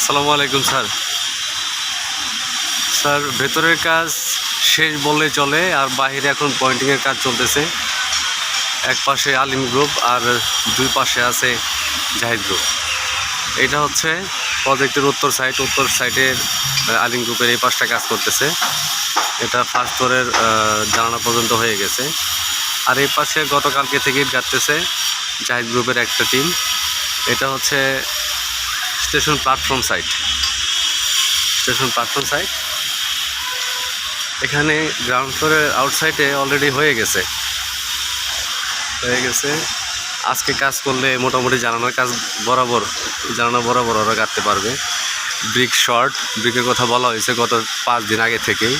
আসসালামু আলাইকুম sir. Sir ভেতরের কাজ শেষ বললে চলে, আর বাইরে এখন পয়েন্টিংয়ের কাজ চলতেছে। এক পাশে আলিম গ্রুপ আর দুই পাশে আছে জাহিদ গ্রুপ। এটা হচ্ছে প্রজেক্টের উত্তর সাইডের আলিম গ্রুপের এই পাশটা কাজ করতেছে। এটা ফার্স্ট ফ্লোরের জানালা পর্যন্ত হয়ে গেছে। আর এই পাশে গতকালকে থেকে গাড়তেছে জাহিদ গ্রুপের একটা টিম। এটা হচ্ছে স্টেশন প্ল্যাটফর্ম সাইট। এখানে গ্রাউন্ড ফ্লোরের আউটসাইডে অলরেডি হয়ে গেছে। আজকে কাজ করলে মোটামুটি জানানা বরাবর ওরা কাটতে পারবে। ব্রিক শর্ট, ব্রিকের কথা বলা হয়েছে গত 5 দিন আগে থেকেই।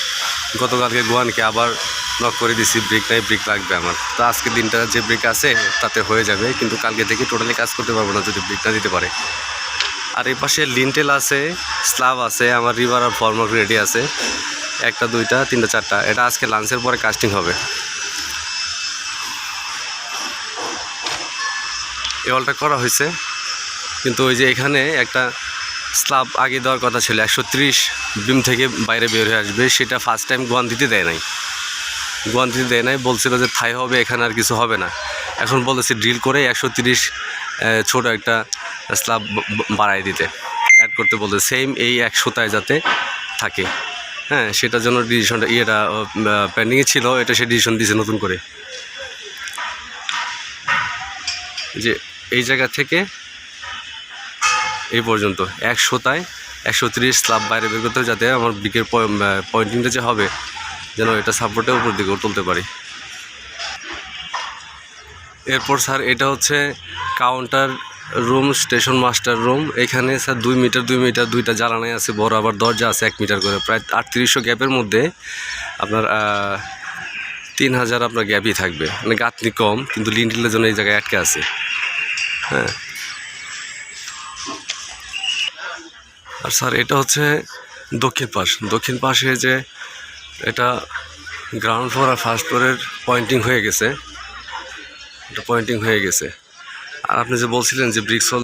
গতকালকে গোয়ানকে আবার নক করে দিছি, ব্রিক নাই, ব্রিক লাগবে আমার। তো আজকে দিনটা যে ব্রিক আছে তাতে হয়ে যাবে, কিন্তু কালকে থেকে টোটালি কাজ করতে পারবো না যদি ব্রিক না দিতে পারে। আর এই পাশে লিন্টেল আছে, স্ল্যাব আছে, আমার রিভার আর ফর্মক রেডি আছে, 1টা 2টা 3টা 4টা। এটা আজকে লাঞ্চের পরে কাস্টিং হবে। এই অলটা করা হয়েছে, কিন্তু ওই যে এখানে একটা স্ল্যাব আগে দেওয়ার কথা ছিল, 130 বিম থেকে বাইরে বের হয়ে আসবে। সেটা ফার্স্ট টাইম গোয়ান দিতে দেয় নাই, বলছিল যে থাই হবে, এখানে আর কিছু হবে না। এখন বলেছে ড্রিল করে 130 ছোট একটা স্ল্যাব বাড়াই দিতে, অ্যাড করতে বলতে, সেম এই 100টায় যাতে থাকে। হ্যাঁ, সেটার জন্য ডিসিশনটা পেন্ডিংয়ে ছিল, এটা সে ডিসিশন দিয়েছে নতুন করে, যে এই জায়গা থেকে এই পর্যন্ত 100টায় 130 স্ল্যাব বাইরে বের করতে হবে, যাতে আমার ব্রিকের পয়েন্টিংটা যে হবে যেন এটা সাপোর্টের উপর দিকেও তুলতে পারি। এরপর স্যার এটা হচ্ছে counter room, station master room. এখানে স্যার 2 মিটার 2টা জ্বালানাই আছে বড়, আবার দরজা আছে 1 মিটার করে। প্রায় 3800 গ্যাপের মধ্যে আপনার 3000 আপনার গ্যাপই থাকবে, মানে গাঁথনি কম, কিন্তু লিন্টেলের জন্য এই জায়গায় আটকে আছে। হ্যাঁ, আর স্যার এটা হচ্ছে দক্ষিণ পাশে যে এটা গ্রাউন্ড ফ্লোর আর ফার্স্ট ফ্লোরের পয়েন্টিং হয়ে গেছে। আর আপনি যে বলছিলেন যে ব্রিক্স হল